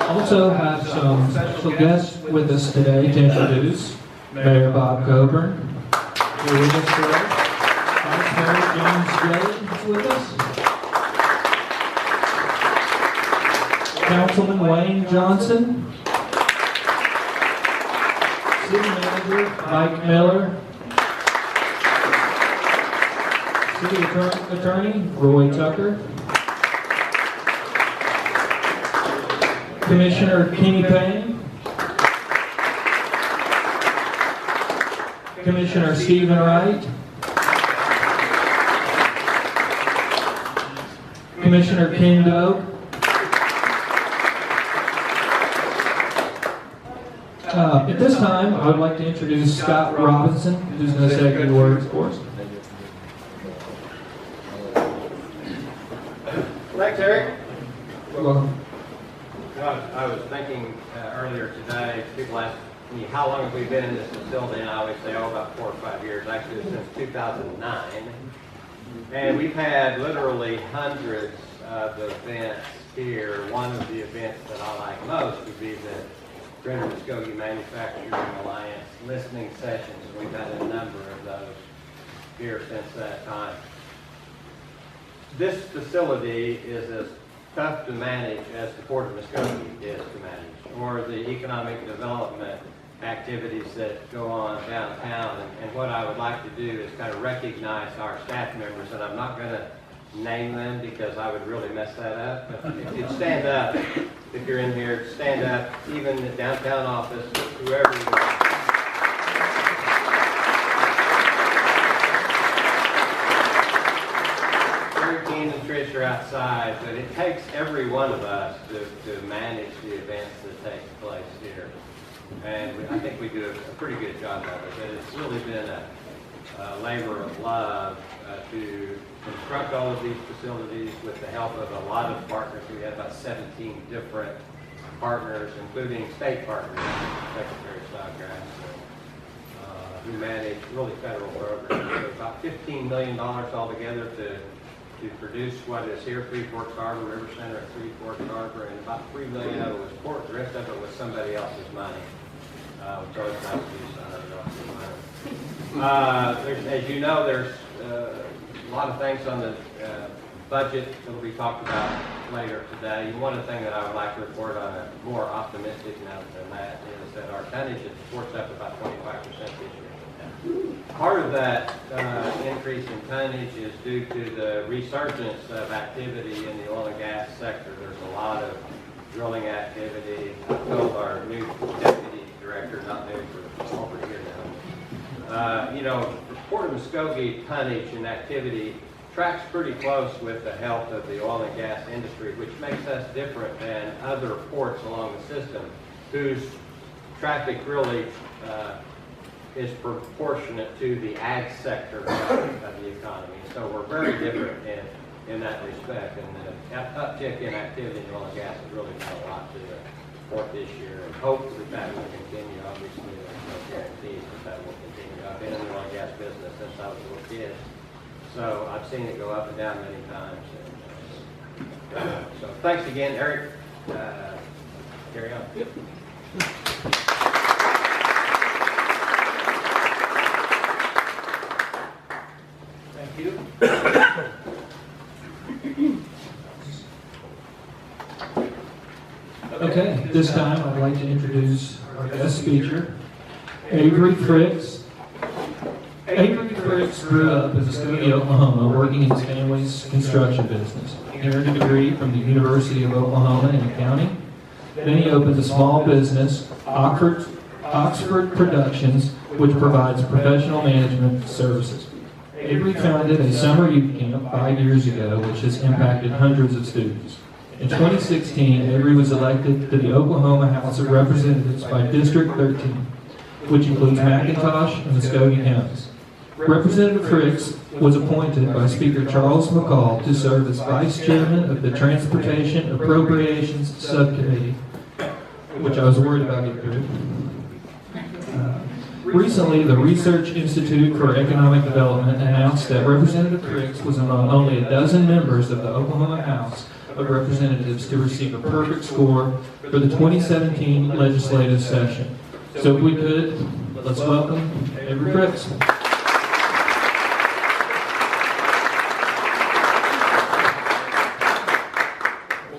Also have some special guests with us today to introduce. Mayor Bob Coburn, here with us today. Vice Mayor James Jay is with us. Councilman Wayne Johnson. City Manager Mike Miller. City Attorney Roy Tucker. Commissioner Kenny Payne. Commissioner Stephen Wright. Commissioner Ken Doak. At this time, I would like to introduce Scott Robinson, who's going to say a few words for us. Thanks, Eric. You're welcome. I was thinking earlier today, people ask me, how long have we been in this facility? And I always say, about 4 or 5 years. Actually, since 2009. And we've had literally hundreds of events here. One of the events that I like most would be the Greater Muskogee Manufacturing Alliance listening sessions. We've had a number of those here since that time. This facility is as tough to manage as the Port of Muskogee is to manage, or the economic development activities that go on downtown. And what I would like to do is kind of recognize our staff members, and I'm not going to name them because I would really mess that up. But if you'd stand up, if you're in here, stand up, even the downtown office, whoever you are. Keen and Trish are outside, but it takes every one of us to manage the events that take place here. And I think we do a pretty good job of it, but it's really been a labor of love to construct all of these facilities with the help of a lot of partners. We had about 17 different partners, including state partners, Secretary Snodgrass, who manage really federal programs. So about $15 million altogether to produce what is here, Three Forks Harbor, River Center at Three Forks Harbor, and about $3 million of it was port, the rest of it was somebody else's money. Which always nice to use somebody else's money. As you know, there's a lot of things on the budget that will be talked about later today. And one of the things that I would like to report on a more optimistic note than that is that our tonnage at the port's up about 25% this year. Part of that increase in tonnage is due to the resurgence of activity in the oil and gas sector. There's a lot of drilling activity. I told our new deputy director, not new, for over here now. The Port of Muskogee tonnage and activity tracks pretty close with the health of the oil and gas industry, which makes us different than other ports along the system whose traffic really is proportionate to the ag sector of the economy. So we're very different in that respect. And the uptick in activity in oil and gas has really done a lot to the port this year. And hopefully that will continue. Obviously, there's no guarantees that will continue. I've been in the oil and gas business since I was a little kid. So I've seen it go up and down many times. And, so thanks again, Eric. Carry on. Yep. Thank you. Okay, this time I'd like to introduce our guest speaker, Avery Frix. Avery Frix grew up in Muskogee, Oklahoma, working in his family's construction business. He earned a degree from the University of Oklahoma in accounting. Then he opened a small business, Oxford Productions, which provides professional management services. Avery founded a summer youth camp 5 years ago, which has impacted hundreds of students. In 2016, Avery was elected to the Oklahoma House of Representatives by District 13, which includes McIntosh and Muskogee counties. Representative Frix was appointed by Speaker Charles McCall to serve as Vice Chairman of the Transportation Appropriations Subcommittee, which I was worried about getting through. Recently, the Research Institute for Economic Development announced that Representative Frix was among only a dozen members of the Oklahoma House of Representatives to receive a perfect score for the 2017 legislative session. So if we could, let's welcome Avery Frix.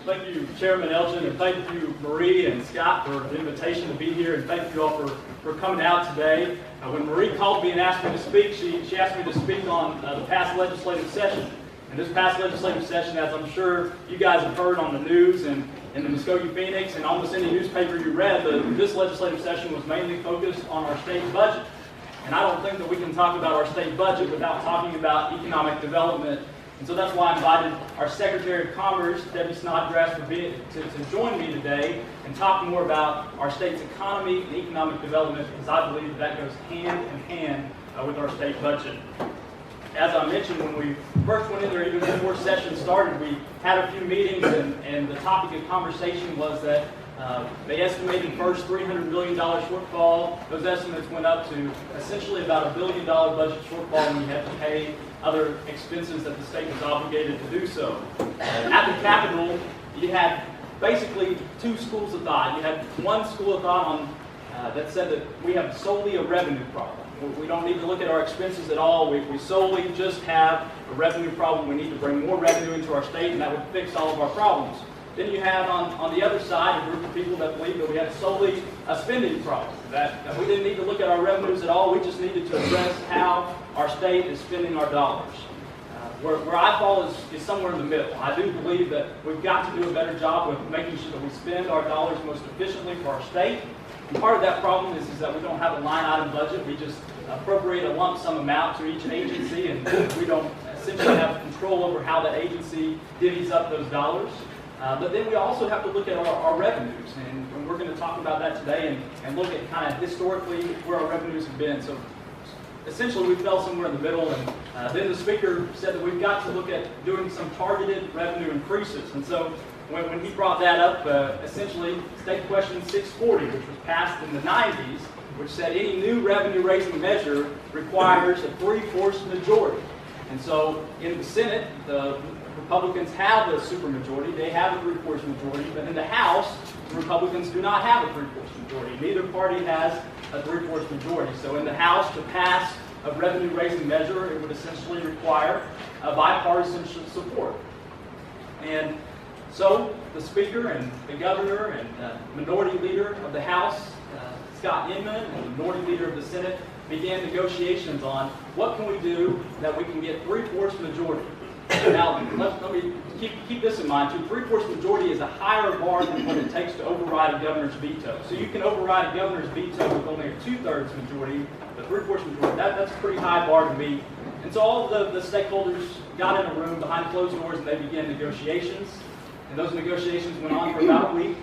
Thank you, Chairman Elgin, and thank you, Marie and Scott, for the invitation to be here, and thank you all for coming out today. When Marie called me and asked me to speak, she asked me to speak on the past legislative session. And this past legislative session, as I'm sure you guys have heard on the news and in the Muskogee Phoenix and almost any newspaper you read, this legislative session was mainly focused on our state budget. And I don't think that we can talk about our state budget without talking about economic development. And so that's why I invited our Secretary of Commerce, Deby Snodgrass, to join me today and talk more about our state's economy and economic development, because I believe that goes hand in hand with our state budget. As I mentioned, when we first went in there, even before session started, we had a few meetings, and the topic of conversation was that they estimated first $300 million shortfall. Those estimates went up to essentially about $1 billion budget shortfall when you had to pay other expenses that the state was obligated to do so. At the Capitol, you had basically two schools of thought. You had one school of thought that said that we have solely a revenue problem. We don't need to look at our expenses at all. We solely just have a revenue problem. We need to bring more revenue into our state, and that would fix all of our problems. Then you have on the other side a group of people that believe that we have solely a spending problem, that we didn't need to look at our revenues at all. We just needed to address how our state is spending our dollars. Where I fall is somewhere in the middle. I do believe that we've got to do a better job with making sure that we spend our dollars most efficiently for our state. And part of that problem is that we don't have a line item budget. We just appropriate a lump sum amount to each agency, and we don't essentially have control over how that agency divvies up those dollars. But then we also have to look at our revenues, and we're going to talk about that today and look at kind of historically where our revenues have been. So essentially we fell somewhere in the middle, and then the speaker said that we've got to look at doing some targeted revenue increases. And so when he brought that up, essentially State Question 640, which was passed in the 90s, which said any new revenue-raising measure requires a 3/4 majority. And so in the Senate, the Republicans have a supermajority. They have a 3/4 majority. But in the House, the Republicans do not have a 3/4 majority. Neither party has a 3/4 majority. So in the House, to pass a revenue-raising measure, it would essentially require a bipartisan support. And so the Speaker and the Governor and the Minority Leader of the House, Scott Inman, and the Minority Leader of the Senate began negotiations on what can we do that we can get 3/4 majority. Now, let me keep this in mind, too. 3/4 majority is a higher bar than what it takes to override a governor's veto. So you can override a governor's veto with only a 2/3 majority, but 3/4 majority, that's a pretty high bar to meet. And so all of the stakeholders got in a room behind closed doors, and they began negotiations. And those negotiations went on for about a week.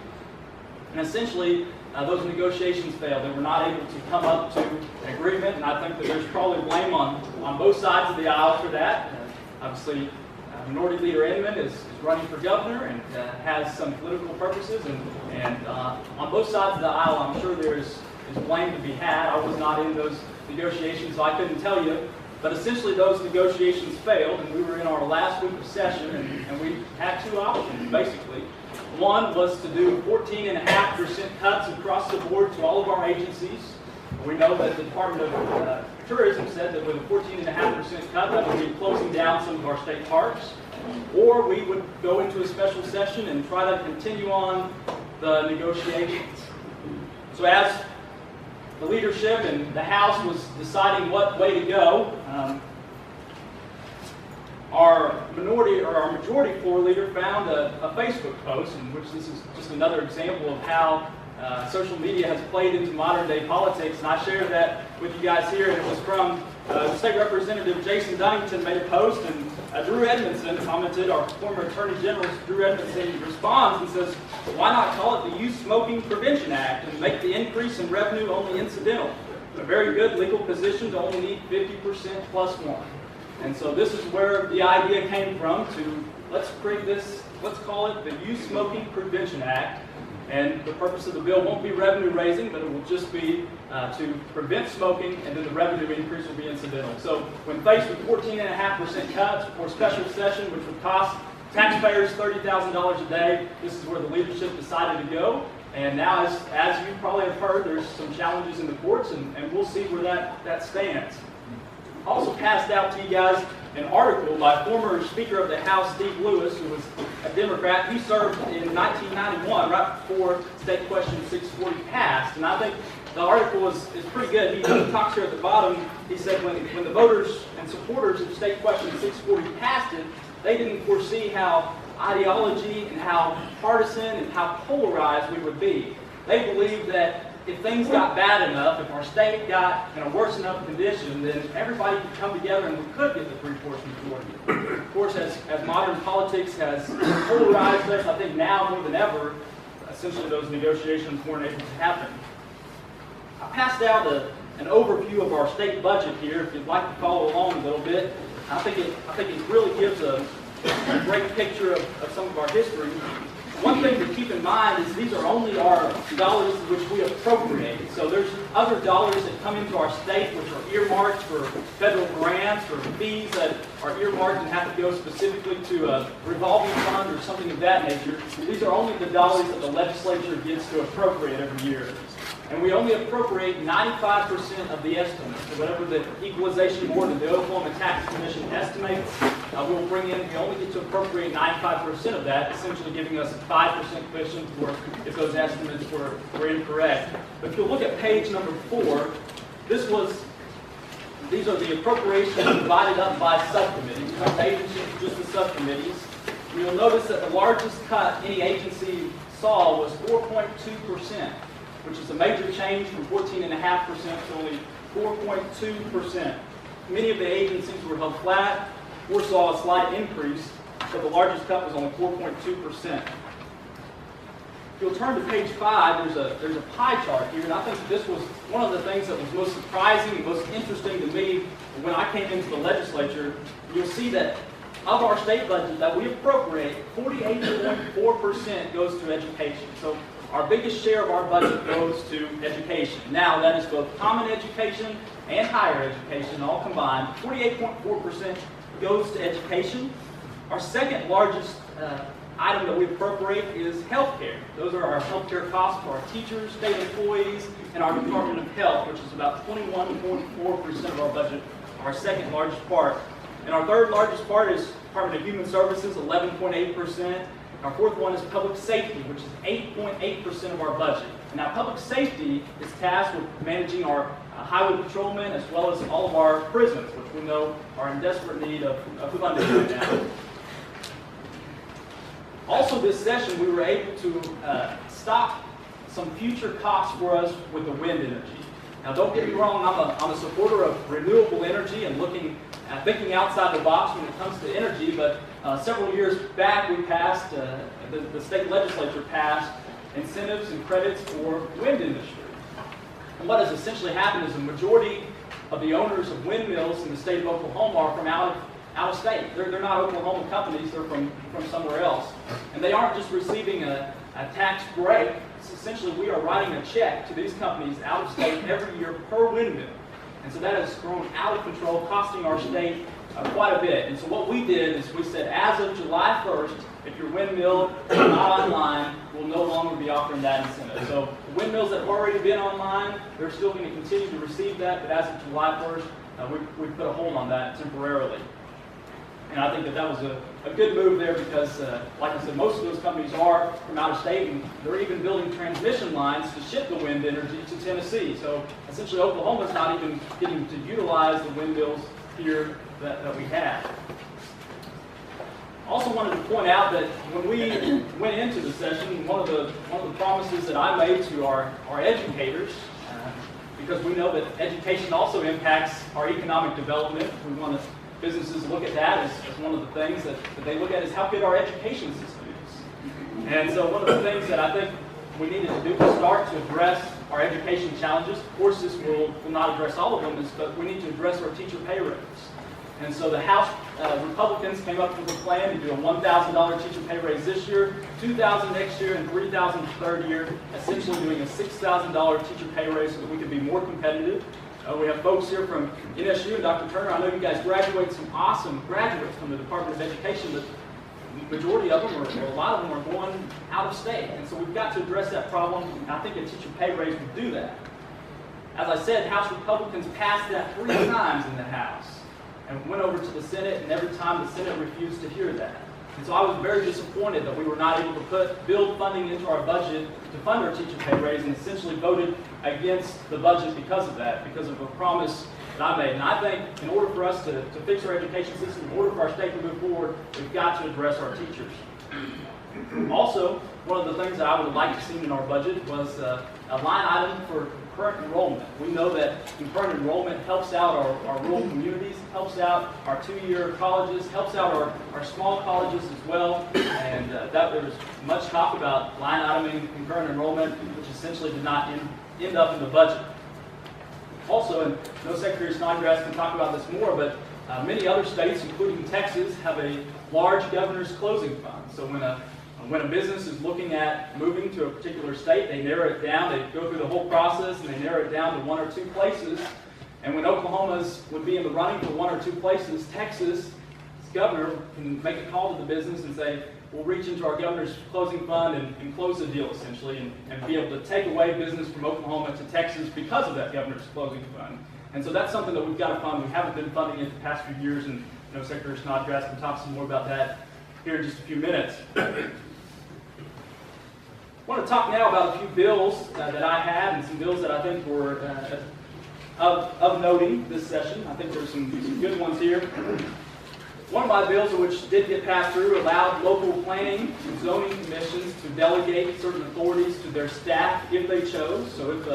And essentially, those negotiations failed. They were not able to come up to an agreement, and I think that there's probably blame on both sides of the aisle for that. Obviously, Minority Leader Inman is running for governor and has some political purposes, and on both sides of the aisle, I'm sure there's blame to be had. I was not in those negotiations, so I couldn't tell you. But essentially, those negotiations failed, and we were in our last week of session, and we had two options, basically. One was to do 14.5% cuts across the board to all of our agencies. We know that the Department of Tourism said that with a 14.5% cut, that would be closing down some of our state parks. Or we would go into a special session and try to continue on the negotiations. So as the leadership and the House was deciding what way to go, our majority floor leader found a Facebook post in which this is just another example of how social media has played into modern day politics, and I shared that with you guys here, and it was from State Representative Jason Dunnington made a post, and Drew Edmondson commented, our former Attorney General Drew Edmondson responds and says, why not call it the Youth Smoking Prevention Act and make the increase in revenue only incidental? A very good legal position to only need 50% plus one. And so this is where the idea came from to let's create this, let's call it the Youth Smoking Prevention Act. And the purpose of the bill won't be revenue raising, but it will just be to prevent smoking, and then the revenue increase will be incidental. So when faced with 14.5% cuts for special session, which would cost taxpayers $30,000 a day. This is where the leadership decided to go. And now, as you probably have heard, there's some challenges in the courts, and we'll see where that stands. Also passed out to you guys an article by former Speaker of the House, Steve Lewis, who was a Democrat. He served in 1991, right before State Question 640 passed. And I think the article is pretty good. He talks here at the bottom. He said when the voters and supporters of State Question 640 passed it, they didn't foresee how ideology and how partisan and how polarized we would be. They believed that if things got bad enough, if our state got in a worse enough condition, then everybody could come together and we could get the 3/4 majority. Of course, as modern politics has polarized us, I think now more than ever, essentially those negotiations weren't able to happen. I passed out an overview of our state budget here. If you'd like to follow along a little bit, I think it really gives a great picture of some of our history. One thing to keep in mind is these are only our dollars which we appropriate. So there's other dollars that come into our state which are earmarked for federal grants or fees that are earmarked and have to go specifically to a revolving fund or something of that nature. These are only the dollars that the legislature gets to appropriate every year. And we only appropriate 95% of the estimate. So whatever the equalization board and the Oklahoma Tax Commission estimates, we'll bring in, we only get to appropriate 95% of that, essentially giving us a 5% cushion for if those estimates were incorrect. But if you look at page number 4, these are the appropriations divided up by subcommittees, not the agencies, just the subcommittees. You'll notice that the largest cut any agency saw was 4.2%. which is a major change from 14.5% to only 4.2%. Many of the agencies were held flat or saw a slight increase, but the largest cut was only 4.2%. If you'll turn to page 5, there's a pie chart here, and I think this was one of the things that was most surprising and most interesting to me when I came into the legislature. You'll see that of our state budget that we appropriate, 48.4% goes to education. So our biggest share of our budget goes to education. Now, that is both common education and higher education, all combined. 48.4% goes to education. Our second largest item that we appropriate is healthcare. Those are our healthcare costs for our teachers, state employees, and our Department of Health, which is about 21.4% of our budget, our second largest part. And our third largest part is Department of Human Services, 11.8%. Our fourth one is public safety, which is 8.8% of our budget. And now public safety is tasked with managing our highway patrolmen as well as all of our prisons, which we know are in desperate need of funding right now. Also this session, we were able to stop some future costs for us with the wind energy. Now don't get me wrong, I'm a supporter of renewable energy and thinking outside the box when it comes to energy, but several years back we passed, the state legislature passed incentives and credits for wind industry. And what has essentially happened is the majority of the owners of windmills in the state of Oklahoma are from out of state. They're not Oklahoma companies, they're from somewhere else. And they aren't just receiving a tax break. Essentially, we are writing a check to these companies out of state every year per windmill. And so that has grown out of control, costing our state quite a bit. And so what we did is we said, as of July 1st, if your windmill is not online, we'll no longer be offering that incentive. So the windmills that have already been online, they're still going to continue to receive that, but as of July 1st, we put a hold on that temporarily. And I think that was a good move there because, like I said, most of those companies are from out of state, and they're even building transmission lines to ship the wind energy to Tennessee. So essentially, Oklahoma's not even getting to utilize the windmills here that we have. Also wanted to point out that when we went into the session, one of the promises that I made to our educators, because we know that education also impacts our economic development. We want businesses look at that as one of the things that they look at is how good our education system is. And so one of the things that I think we needed to do was start to address our education challenges. Of course, this will not address all of them, but we need to address our teacher pay rates. And so the House Republicans came up with a plan to do a $1,000 teacher pay raise this year, $2,000 next year, and $3,000 the third year, essentially doing a $6,000 teacher pay raise so that we can be more competitive. We have folks here from NSU and Dr. Turner. I know you guys graduate some awesome graduates from the Department of Education, but majority of them, or a lot of them, are going out of state. And so we've got to address that problem, and I think a teacher pay raise would do that. As I said, House Republicans passed that 3 times in the House, and went over to the Senate, and every time the Senate refused to hear that. And so I was very disappointed that we were not able to build funding into our budget to fund our teacher pay raise, and essentially voted against the budget because of that, because of a promise that I made. And I think in order for us to fix our education system, in order for our state to move forward, we've got to address our teachers. Also, one of the things that I would like to see in our budget was a line item for concurrent enrollment. We know that concurrent enrollment helps out our rural communities, helps out our 2-year colleges, helps out our small colleges as well. And there was much talk about line iteming concurrent enrollment, which essentially did not end up in the budget. Also, and I know Secretary Snodgrass can talk about this more, but many other states, including Texas, have a large governor's closing fund. So when a business is looking at moving to a particular state, they narrow it down, they go through the whole process, and they narrow it down to 1 or 2 places. And when Oklahoma's would be in the running for 1 or 2 places, Texas' governor can make a call to the business and say, we'll reach into our governor's closing fund and close the deal, essentially, and be able to take away business from Oklahoma to Texas because of that governor's closing fund. And so that's something that we've got to fund. We haven't been funding it the past few years, and Secretary Snodgrass can talk some more about that here in just a few minutes. I want to talk now about a few bills that I had, and some bills that I think were of noting this session. I think there's some good ones here. One of my bills, which did get passed through, allowed local planning and zoning commissions to delegate certain authorities to their staff if they chose. So if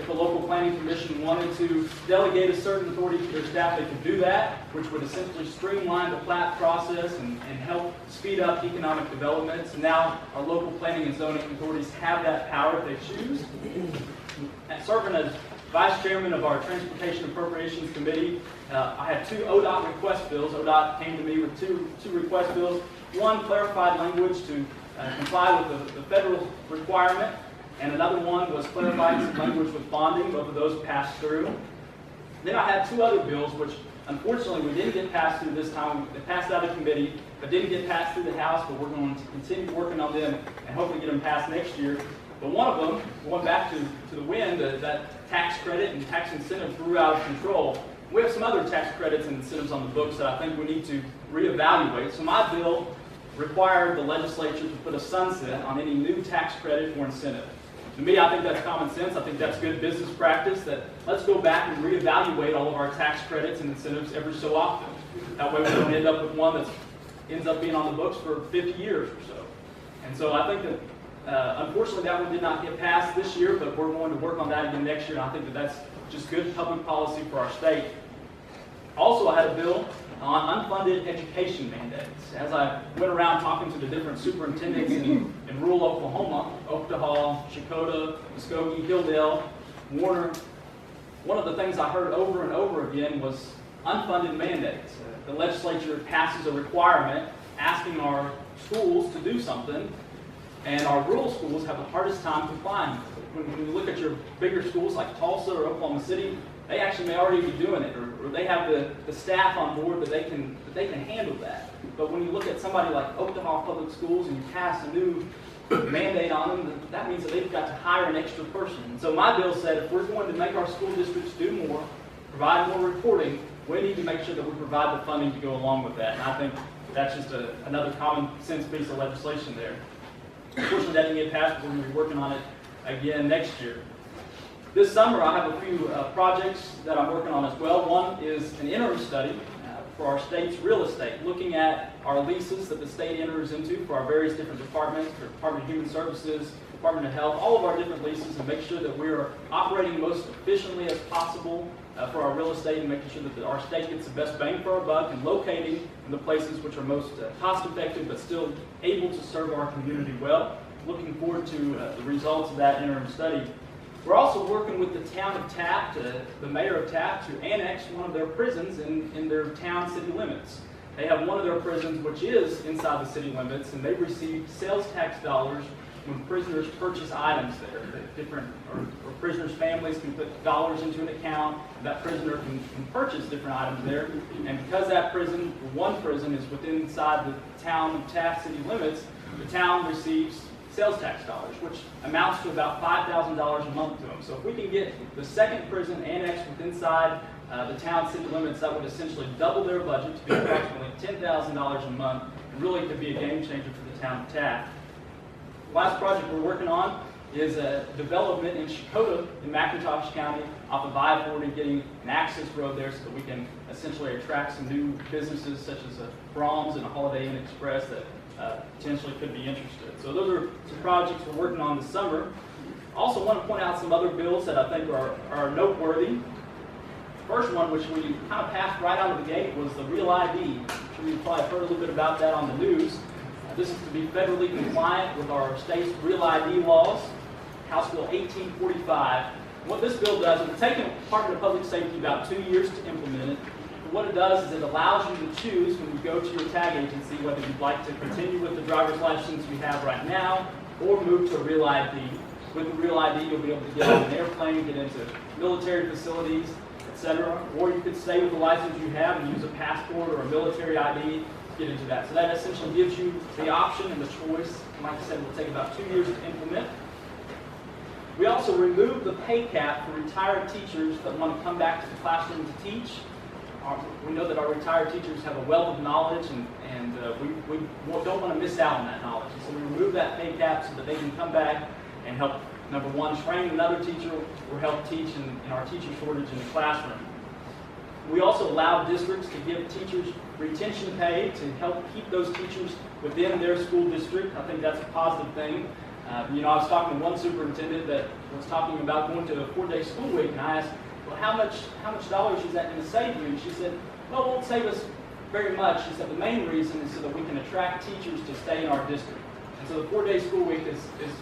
a local planning commission wanted to delegate a certain authority to their staff, they could do that, which would essentially streamline the plat process and help speed up economic development. So now our local planning and zoning authorities have that power if they choose. Serving as Vice Chairman of our Transportation Appropriations Committee, I had 2 ODOT request bills. ODOT came to me with two request bills. One clarified language to comply with the federal requirement, and another one was clarified some language with bonding. Both of those passed through. Then I had 2 other bills, which unfortunately we didn't get passed through this time. They passed out of committee, but didn't get passed through the House, but we're going to continue working on them and hopefully get them passed next year. But one of them, going back to the wind, that tax credit and tax incentive threw out of control. We have some other tax credits and incentives on the books that I think we need to reevaluate. So my bill required the legislature to put a sunset on any new tax credit or incentive. To me, I think that's common sense. I think that's good business practice, that let's go back and reevaluate all of our tax credits and incentives every so often. That way we don't end up with one that ends up being on the books for 50 years or so. And so I think that unfortunately, that one did not get passed this year, but we're going to work on that again next year, and I think that that's just good public policy for our state. Also, I had a bill on unfunded education mandates. As I went around talking to the different superintendents in rural Oklahoma, Oklahoma, Chakota, Muskogee, Hilldale, Warner, one of the things I heard over and over again was unfunded mandates. The legislature passes a requirement asking our schools to do something, and our rural schools have the hardest time complying. When you look at your bigger schools like Tulsa or Oklahoma City, they actually may already be doing it, or they have the staff on board that they can handle that. But when you look at somebody like Oklahoma Public Schools and you pass a new mandate on them, that means that they've got to hire an extra person. And so my bill said if we're going to make our school districts do more, provide more reporting, we need to make sure that we provide the funding to go along with that. And I think that's just another common sense piece of legislation there. Unfortunately, that didn't get passed, but we're going to be working on it again next year. This summer, I have a few projects that I'm working on as well. One is an interim study for our state's real estate, looking at our leases that the state enters into for our various different departments, the Department of Human Services, Department of Health, all of our different leases, and make sure that we're operating most efficiently as possible for our real estate, and making sure that our state gets the best bang for our buck and locating in the places which are most cost effective but still able to serve our community well. Looking forward to the results of that interim study. We're also working with the town of Taft, the mayor of Taft, to annex one of their prisons in their town city limits. They have one of their prisons which is inside the city limits, and they've received sales tax dollars when prisoners purchase items there. Different or prisoners' families can put dollars into an account. That prisoner can purchase different items there. And because that prison, one prison, is within inside the town of Taft city limits, the town receives sales tax dollars, which amounts to about $5,000 a month to them. So if we can get the second prison annexed within inside the town city limits, that would essentially double their budget to be approximately $10,000 a month, and really could be a game changer for the town of Taft. The last project we're working on is a development in Shakota in McIntosh County off of I-40, getting an access road there so that we can essentially attract some new businesses such as a Brahms and a Holiday Inn Express that potentially could be interested. So those are some projects we're working on this summer. Also want to point out some other bills that I think are noteworthy. First one, which we kind of passed right out of the gate, was the Real ID. I'm sure you've probably heard a little bit about that on the news. This is to be federally compliant with our state's Real ID laws, House Bill 1845. What this bill does, it's taken Department of Public Safety about 2 years to implement it. But what it does is it allows you to choose when you go to your tag agency whether you'd like to continue with the driver's license you have right now or move to a Real ID. With the Real ID, you'll be able to get on an airplane, get into military facilities, etc. Or you could stay with the license you have and use a passport or a military ID to get into that. So that essentially gives you the option and the choice. Like I said, it will take about 2 years to implement. We also removed the pay cap for retired teachers that want to come back to the classroom to teach. We know that our retired teachers have a wealth of knowledge, and we don't want to miss out on that knowledge. And so we removed that pay cap so that they can come back and help, number one, train another teacher or help teach in our teacher shortage in the classroom. We also allow districts to give teachers retention pay to help keep those teachers within their school district. I think that's a positive thing. I was talking to one superintendent that was talking about going to a 4-day school week, and I asked, well, how much dollars is that going to save you? And she said, well, it won't save us very much. She said the main reason is so that we can attract teachers to stay in our district. And so the 4-day school week is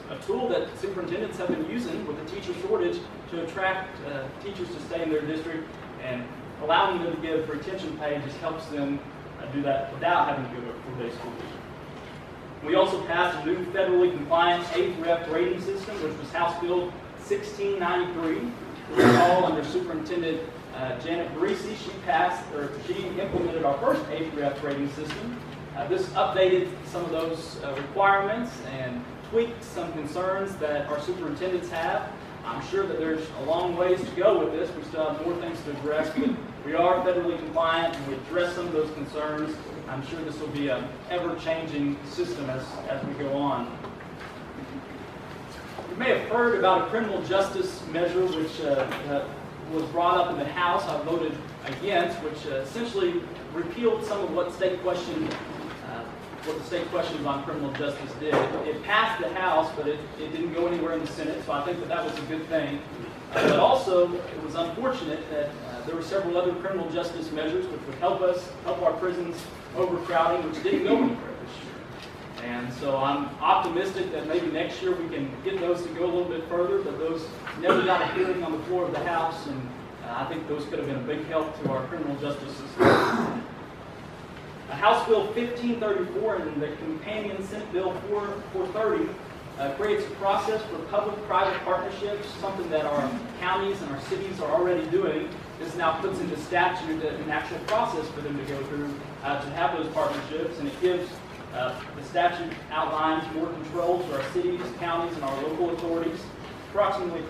a tool that superintendents have been using with the teacher shortage to attract teachers to stay in their district, and allowing them to give retention pay just helps them do that without having to go to a 4-day school week. We also passed a new federally compliant A-Rep rating system, which was House Bill 1693. All under Superintendent Janet Greasy, she implemented our first A-Rep rating system. This updated some of those requirements and tweaked some concerns that our superintendents have. I'm sure that there's a long ways to go with this. We still have more things to address, but we are federally compliant and we address some of those concerns. I'm sure this will be an ever-changing system as we go on. You may have heard about a criminal justice measure which was brought up in the House. I voted against, which essentially repealed some of what the state questions on criminal justice did. It passed the House, but it didn't go anywhere in the Senate, so I think that was a good thing. But also, it was unfortunate that there were several other criminal justice measures which would help our prisons overcrowding, which didn't go anywhere this year. And so I'm optimistic that maybe next year we can get those to go a little bit further, but those never got a hearing on the floor of the House, and I think those could have been a big help to our criminal justice system. House Bill 1534 and the companion Senate Bill 430 creates a process for public-private partnerships, something that our counties and our cities are already doing. This now puts into statute an actual process for them to go through to have those partnerships, and it gives the statute outlines more control to our cities, counties, and our local authorities. Approximately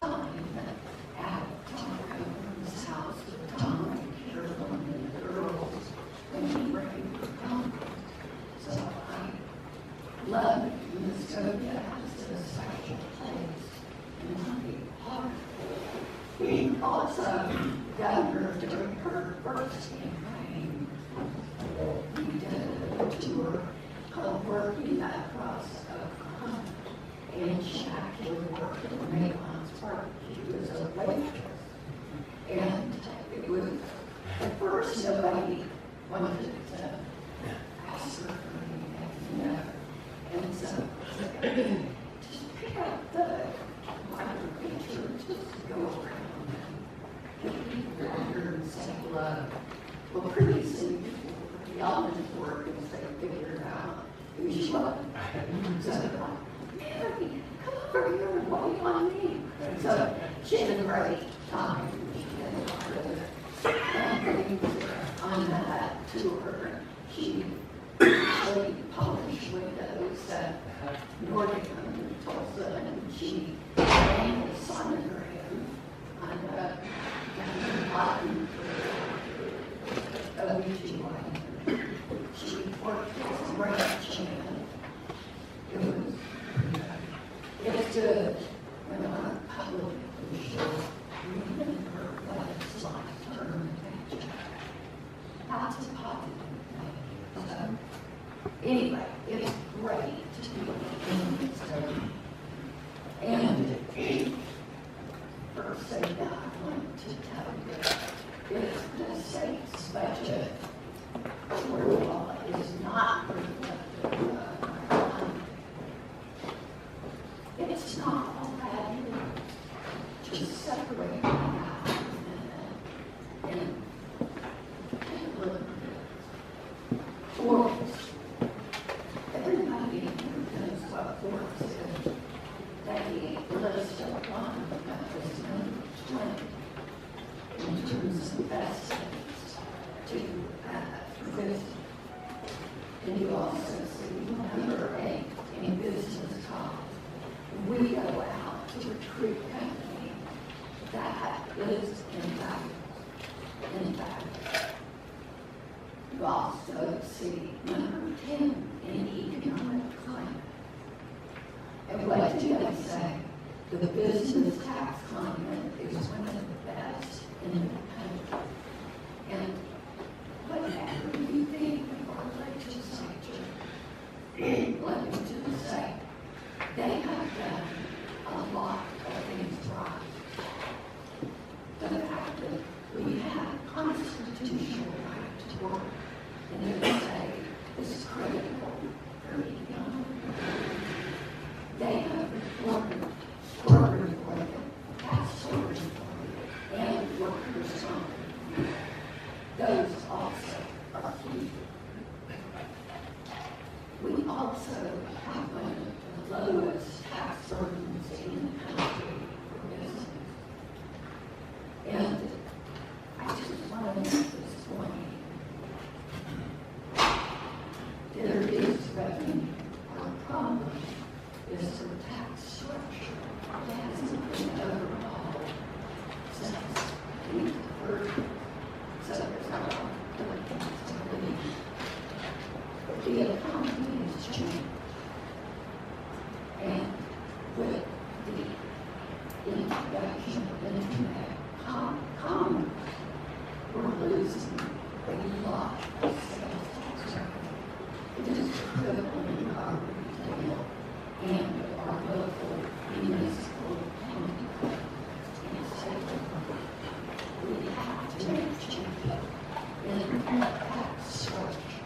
love Muskogee as a special place in my heart. We also gathered during her first campaign. We did a tour of working across Oklahoma, and she actually worked in Mayon's Park. She was a waitress. And it was, at first, nobody wanted to ask her for anything, never. And so, just pick up the water pitcher, just go around and be around and say hello. Well, pretty soon, the almond workers, they figured out who she was. So, Mary, what you want me? So she had a great time. And on that tour, she actually polished windows at Nordic and Tulsa, and she named the sonogram on the bottom of each one. She worked as a branch, and it's good when our public officials remember what it's like to earn a paycheck. That's a positive thing. So, anyway, it's great to be in this day. And first thing that I want to tell you is the state's budget is not reflective of our economy. It's not all bad either. Just separate it out and look at it. Forks. Everybody knows what forks is. They list a one that was number 20 in terms of investments to this. And you also see number 8 in business college. We go out to recruit company that is in fact. You also see number 10 in economic climate. And what do they say? The business tax climate is one of the best in the country. And whatever you think of our legislature, let me just say, they have done a lot of things right. The fact that we have constitutional right to work in their state is critical for economic. They have reformed corporate employment, pastoral employment, and workers' comp. Those also are key. We also have one of the lowest tax burdens in the country for business. And I just want to make this point. There is revenue. Our problem is the tax structure that hasn't been overhauled since we heard. So there's a lot of things to believe. But the economy has changed. And with the introduction of internet commerce, we're losing a lot of sales tax revenue. It is crippling our retail and our local municipal county and state government. We have to make changes in the tax structure.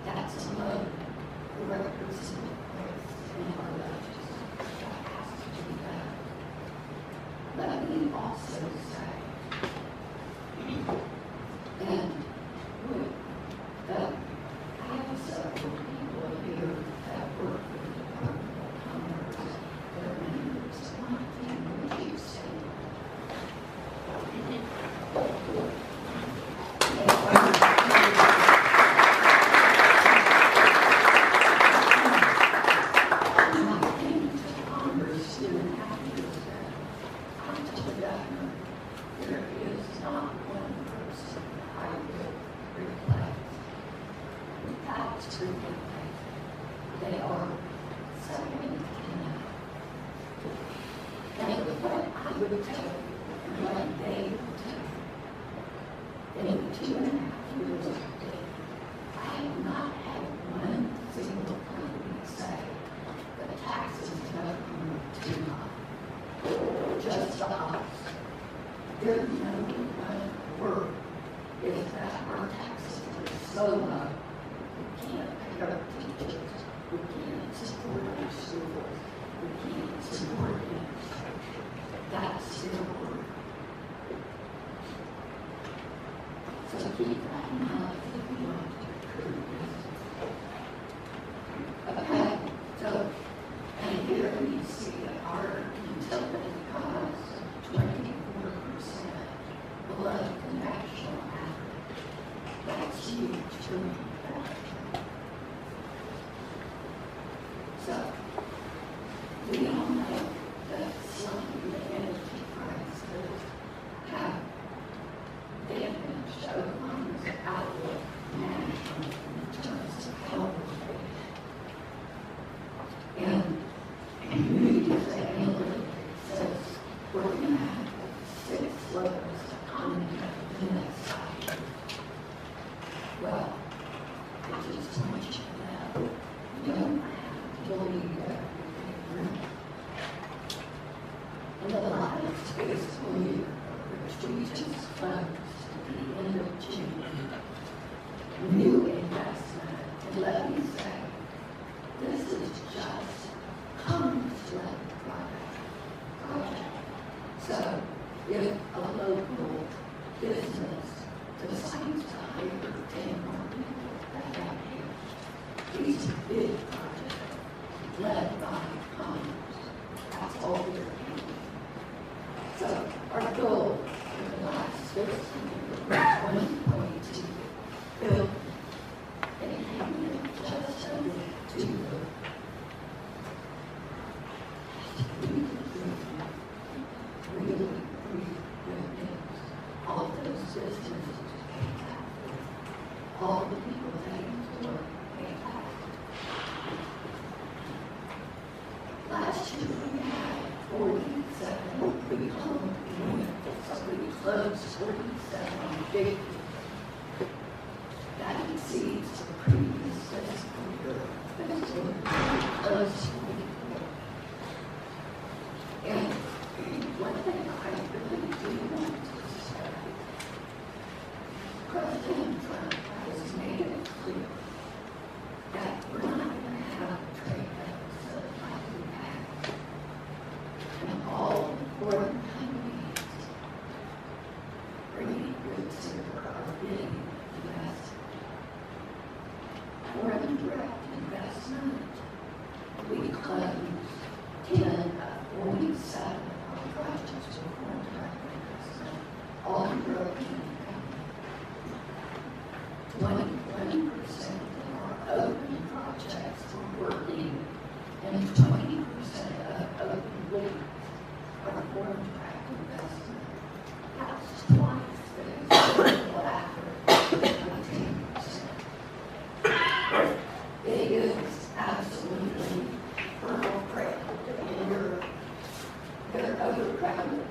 That's a low representative in our legislature. That has to be done. Let me also say, and with I have several people here that work for the Department of Commerce that are members of my family chief state. They are second to none. And what I would tell you, what they would tell you, in 2.5 years of day, I have not had one single company say the taxes have come too high. Just the opposite. Their number one word is that our taxes are so low. We can't pay our teachers. We can't support our schools. We can't support infrastructure. That's their word. So keep that in mind if you want to recruit this. Okay, Here we see our utility costs 24% below the national average. That's huge for me. So, we all know that some of the energy prices have damaged Oklahoma's outlook nationally in terms of health. And Moody's Analytics says we're going to have the 6th lowest economy in that side. Well, I just want you to know, you don't have to believe everything. In the last fiscal year, which we just closed at the end of June, new investment, and let me say, this is just Congress-led project. So, if a local business decides to hire 10 more people that year, these are big projects led by Congress. That's all we're doing. So, our goal for the last fiscal year was 1.2 billion. And it came in just under 2 billion. Really good news. All those businesses pay taxes. All the people that use the work pay taxes. Last year we had 47. We closed 47 big. That exceeds the previous fiscal year. Close to 44. And one thing I really do want to say, President Trump has made it clear that we're not going to have a trade deficit like we had. And all foreign companies bringing goods here are being invested. Foreign direct investment, we closed 10 of 47 projects with foreign direct investment, all European companies. 21% of our open projects were working, and 20% of open leads are foreign direct investment. That's twice the historical average of 10%. It is absolutely fertile in Europe. They're overcrowded,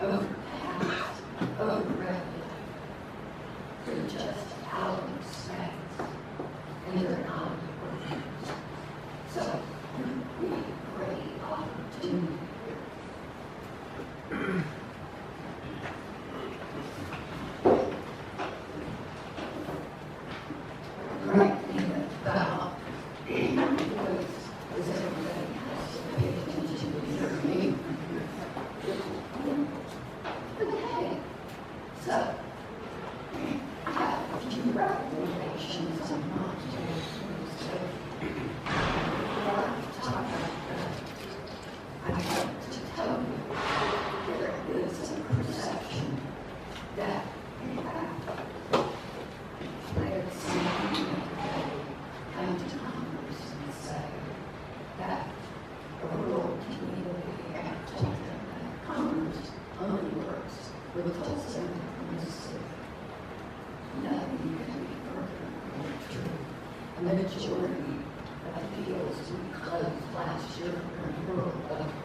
overtaxed, overregulated. They're just out of space, and they're not working. So, we have a great opportunity here. The great thing about voice is everybody has to pay attention to their name. Okay, so I have a few recommendations on not to do so. Before I talk about that, I want to tell you there is a perception that, in fact, I have seen people come to Congress and say that a rural community have told them that Congress only works with Tulsa and Mississippi. Nothing can be further from the truth. A majority of deals we closed last year were in rural Oklahoma.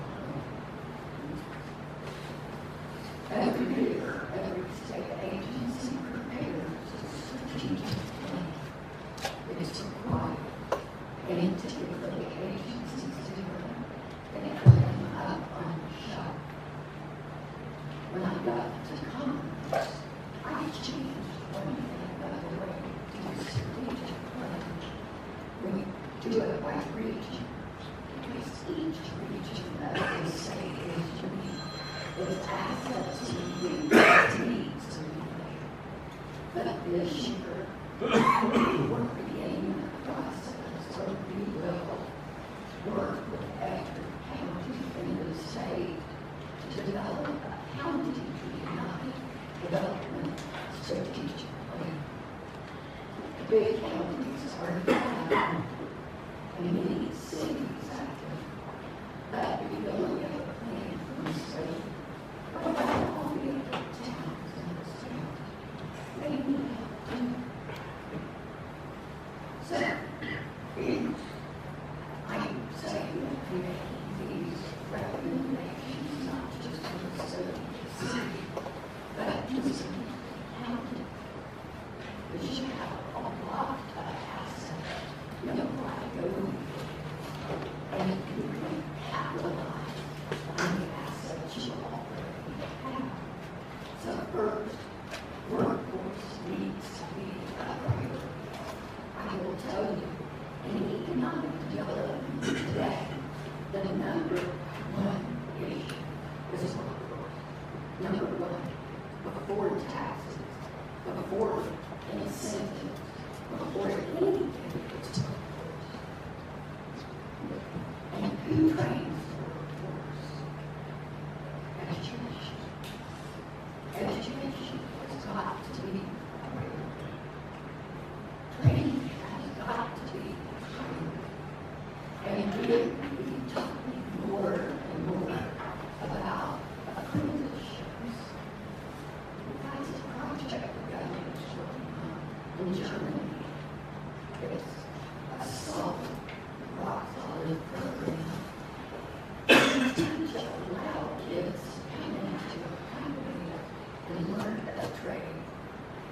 Every year, every state agency prepares a strategic plan. It is required, and typically agencies do it. They put them up on the shelf. When I got to Congress, I changed one thing by the way we do strategic planning. We do it by region, because each region of the state is unique. Its assets are unique, its needs are unique. But this year, we're beginning the process where we will work with every develop a county economic development strategic plan. The big counties are down, and many cities active. But we don't have a plan from the state about all the other towns in the state. They need help too. So, I'm saying that we make these recommendations not just to the city, but to the county. We should have a lot of assets, no liability, and it can be capitalized on the assets you already have. So first, workforce needs to be a priority. I will tell you, in economic development today, the number one issue is workforce. Number one, before taxes, before incentives, before anything, it's workforce. And who trains the workforce? Education. Education has got to be a priority. Training has got to be a priority. And we will be talking more and more about apprenticeships. That's a project the government is working on in Germany. It's a solid, rock-solid program to allow kids to come into a company and learn a trade.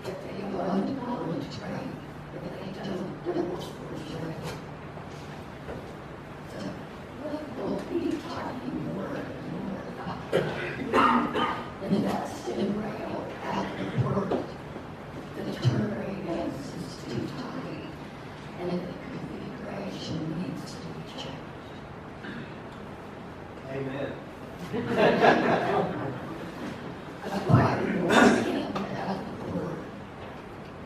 If they want to college trade, if they don't, then workforce trade. So we'll be talking more and more about invest in rail at the port. The turn radius is too tight, and the configuration needs to be changed. Amen. Acquiring more land at the port.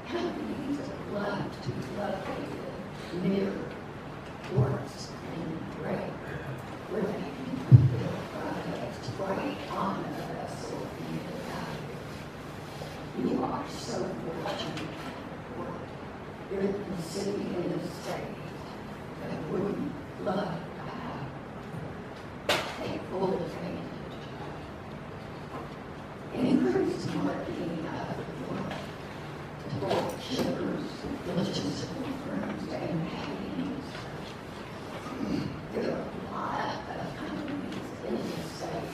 Companies that love to be located near ports and rail, where they can build projects right on a vessel in the valley. You are so fortunate for you're in the city and the state that wouldn't love to have take full advantage. Increase marketing of the world to bulk shippers, logistical firms, and machines. There are a lot of companies in the state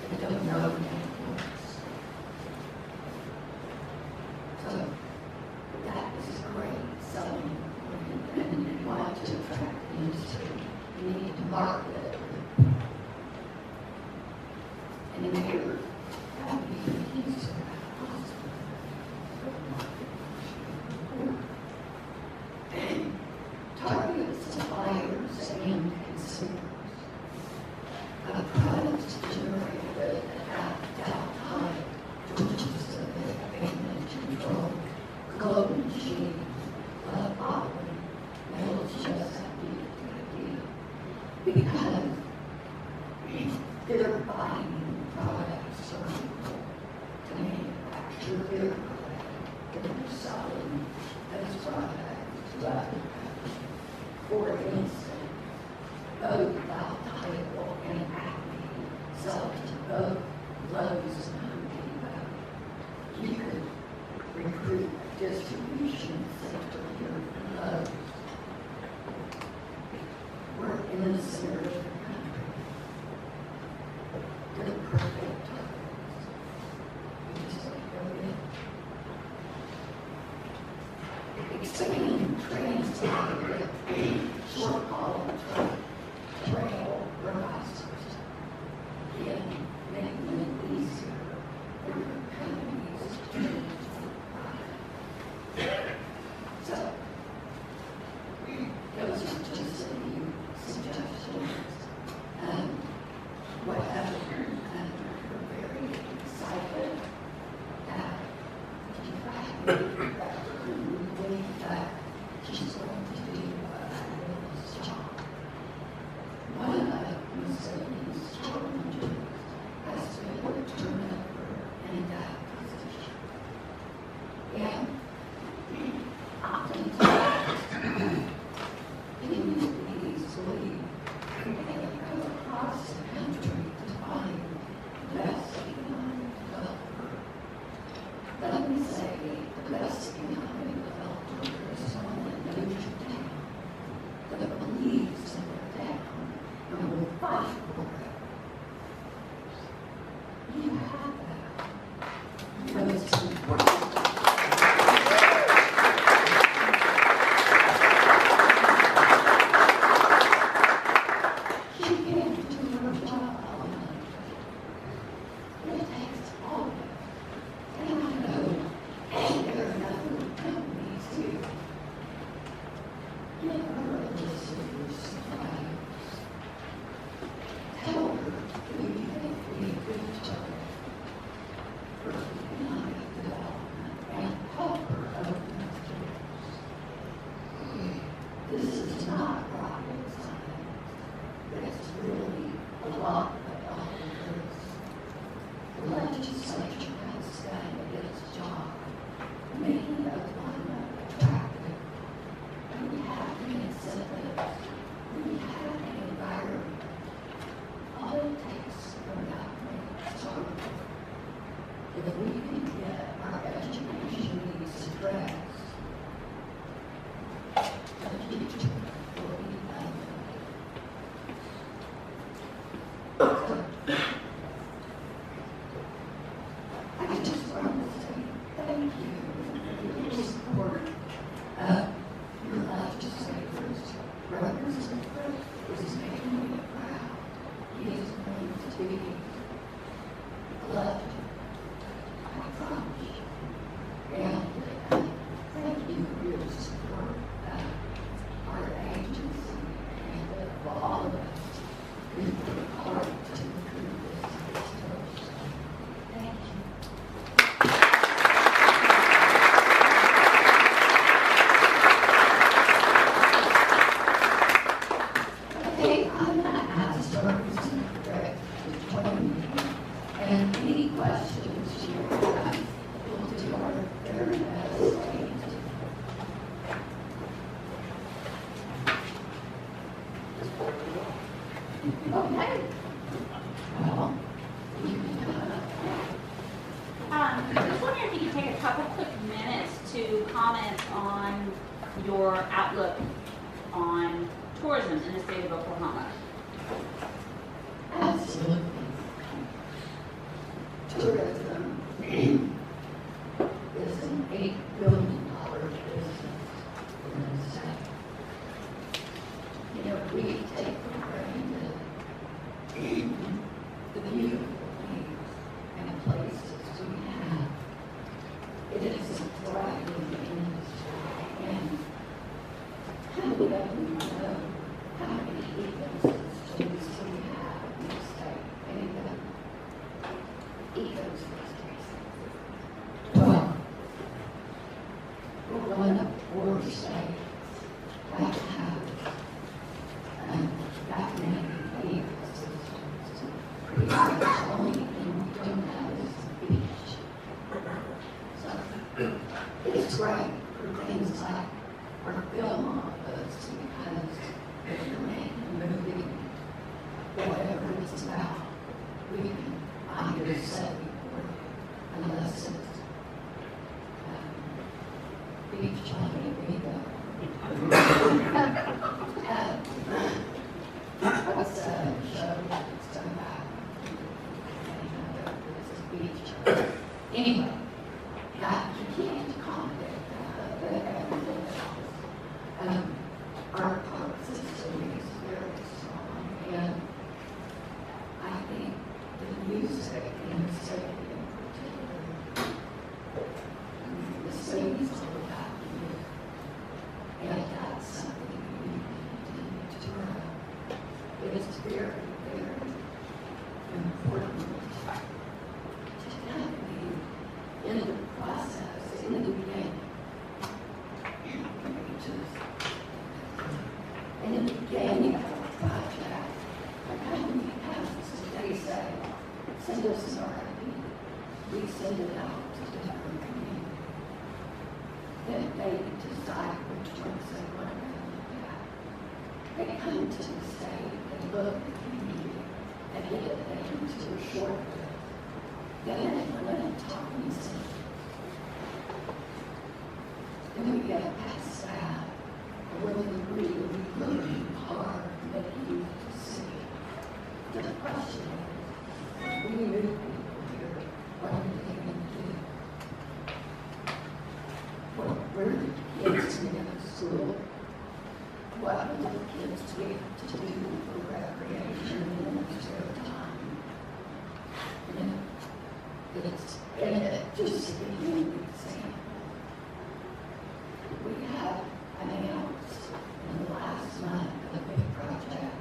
that don't know networks. So that is a great selling point, and you want to attract industry. You need to market it. And here, that would be the use of that hospital. And target suppliers and consumers of products generated at Delhi, Georgia, payment control, global machine, bottling, metal Chesapeake, because they're buying products from people to manufacture their product, and they're selling those products to others. For instance, both Al-Title and Acme sell to both Lowe's and Home Depot. You could recruit a distribution center here for Lowe's. We're in the center of the country. They're perfect targets. We just go in. Expanding transport, short haul truck, rail, roosters, again, making it easier for companies to move product. So, fight for it. You have that. But it's important. She can't do her job alone. It takes all of it. And I know there are other companies too. Give her a list of your suppliers. Tell her who you think would be a good target for economic development and help her open up doors. This is not rocket science. It's really a lot of dollars. The legislature has done its job, making employment attractive. We have the incentives. We have the environment. All it takes for government to start. If we can get our education needs addressed, the future will be better. I just want to say thank you for your support of your legislators. Representative Frix is making me proud. He is going to be elected. I promise you. And thank you for your support of our agency and of all of us who work hard to improve this situation. Thank you. Okay, I'm going to ask Representative Frix to join me. And any questions you have, we'll do our very best to answer. Okay. Well, you can I was wondering if you could take a couple quick minutes to comment on your outlook on tourism in the state of Oklahoma. absolutely. Tourism is an $8 billion business in the state. You know, we take for granted the beautiful things and places we have. It is a thriving industry, and how do we know how many ecosystems we have in the state? Any of them? Ecosystems. Well, we're one of 4 states that have that many ecosystems. Pretty much only thing we don't have is the beach. So it's great for things like our film office because if you're making a movie, whatever it's about, we can find a setting for it, unless it's beach on a bingo. What's a show that's done about? It's a beach. Anyway, God, you can't accommodate everything else. Our park system is very strong, and I think the music in the city in particular, the city's all about music, and that's something we need to continue to grow. It is very, very important to have me in the process, in the beginning. In the beginning of the project, our company has, they say, send us an RFP. We send it out to different communities. Then they decide which ones they want to look at. They come to the state, they look at the community, and get it into a short list. Then they went and talk to me. Then we get past that, really, really, really hard making decisions. the question is, we new people here, what are they going to do? Well, where do the kids in the school? What do the kids get to do for recreation in their time? And it just to give you an example. We have announced in the last month a big project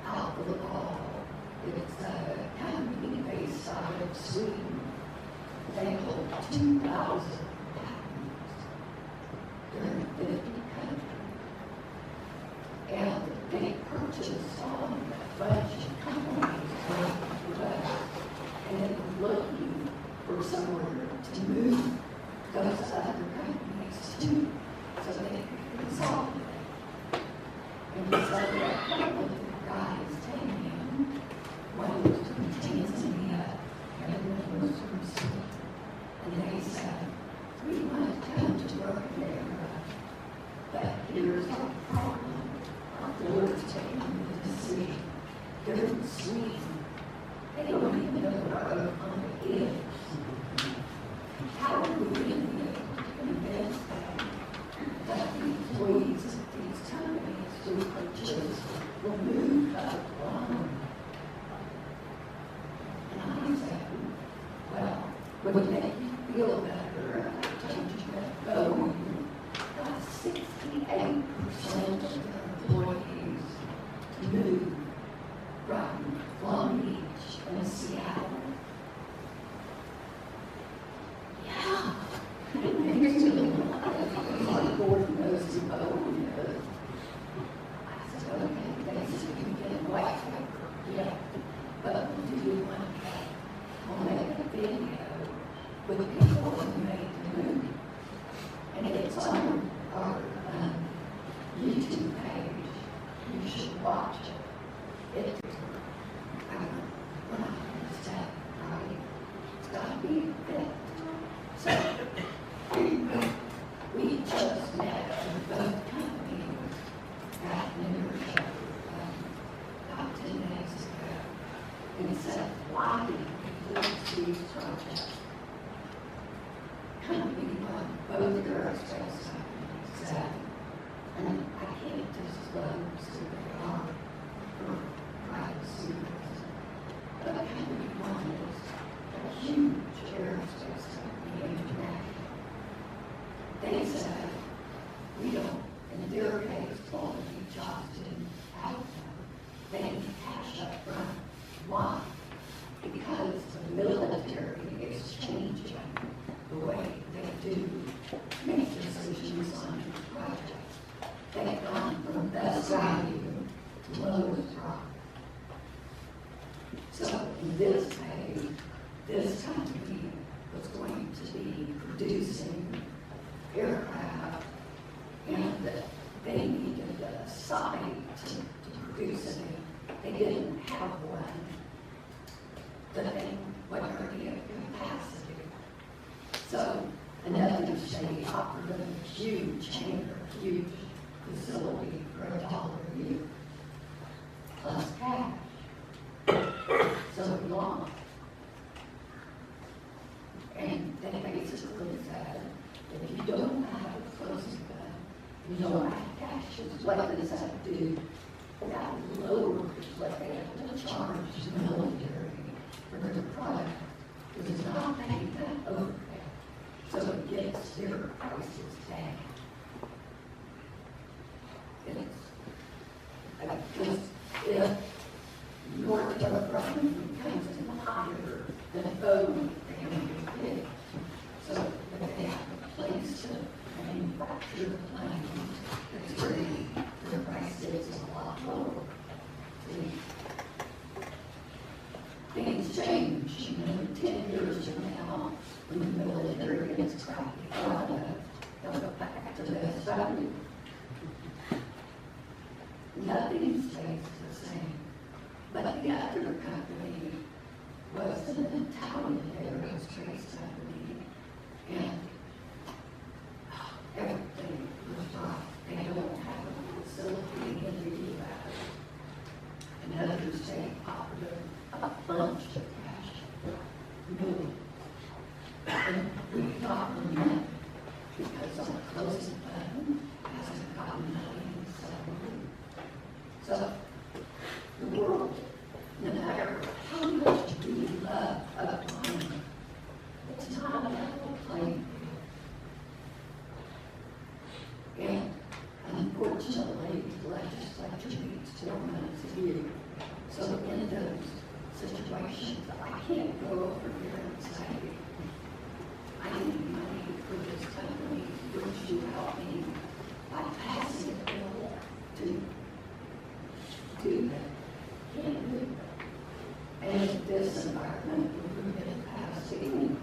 out for the fall. It's a company based out of Sweden. They hold 2,000 patents during 50 countries. And they purchased on a bunch of companies around the U.S. and they were looking for somewhere to move those other companies to so they could consolidate. And we said that one of the guys came in, one was from Tanzania and one was from Sweden. And they said, we want to come to work in America, but here's our problem. Our board's taking the decision. They're in Sweden. They don't even know where our home is. How are we going to be able to convince them that the employees of these companies who purchase will move up on? And I said, well, would it make you feel better if I told you that Boeing got 68% of their employees to move from Long Beach and Seattle? Yeah. And here's a little our board knows who Boeing is. I said, okay, they said you can get a white paper. Yeah. But do you want to I'll make a video with people who made the movie. And it's on our YouTube page. You should watch it. We're not going to say, right? It's got to be a fit. So, we just met with both companies at membership about 10 days ago. And said, why do you do these projects? Company on both aerospace companies said, and I can't disclose who they are for privacy reasons, but company one is a huge aerospace company international. They said, we don't, in their case, quality jobs didn't happen. They need cash up front. Why? Because the military is changing the way they do make decisions on projects. They've gone from best value to lowest profit. So in this case, this company was going to be producing aircraft, and they needed a site to produce it. They didn't have one. The thing wasn't already at capacity. So another state offered them a huge hangar, huge facility for $1 a year, plus cash. So we launched. And they basically said, if you don't have a closing gun, you don't have cash, what does that do? That lowers what they have to charge the military for the product. It does not pay that overhead, so it gets their prices down. Because if Northrop Grumman comes in higher than Boeing, they can be big. So if they have a place to manufacture the plane, it's pretty, the price is a lot lower. See? Things change, 10 years from now, when the military gets crappy product, they'll go back to best value. Nothing stays the same. But the other company was an Italian aerospace company, and everything was right. They don't have a facility in the U.S. Another they offered a bunch of cash. No. And we got them met because our closing fund hasn't gotten money in 7 weeks. So, the world, no matter how much we love autonomy, it's not a level playing field. And unfortunately, the legislature needs to months a year. So in those situations, I can't go over here and say, I need money for this company, would you help me by passing a bill to do that? Can't do that. And in this environment, we're going to pass it anyway.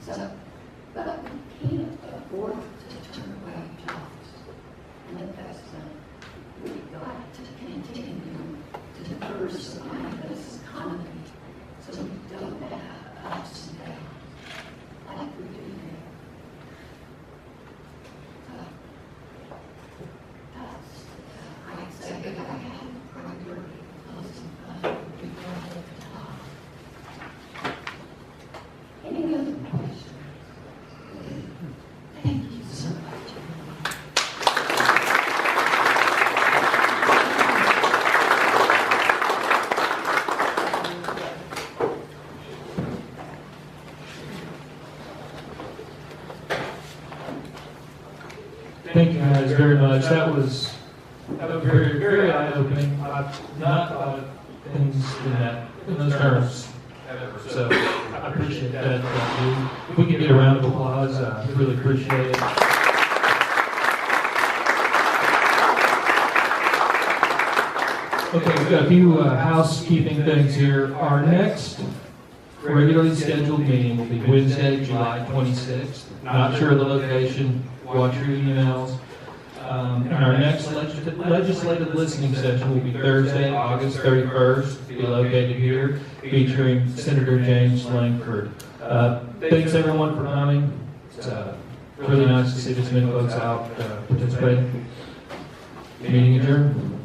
So, but we can't afford to turn away jobs and investment. We've got to continue to diversify this economy so we don't have ups and downs like we do now. I'd say that I have a priority closing fund would be one at the top. Any other questions? Thank you so much. Thank you guys very much. That was very, very eye-opening. I've not thought of things in those terms ever. So I appreciate that. If we can get a round of applause, I really appreciate it. Okay, we've got a few housekeeping things here. Our next regularly scheduled meeting will be Wednesday, July 26th. Not sure of the location. Watch your emails. And our next legislative listening session will be Thursday, August 31st. Be located here, featuring Senator James Langford. Thanks everyone for coming. It's really nice to see this many folks out participating. Meeting adjourned.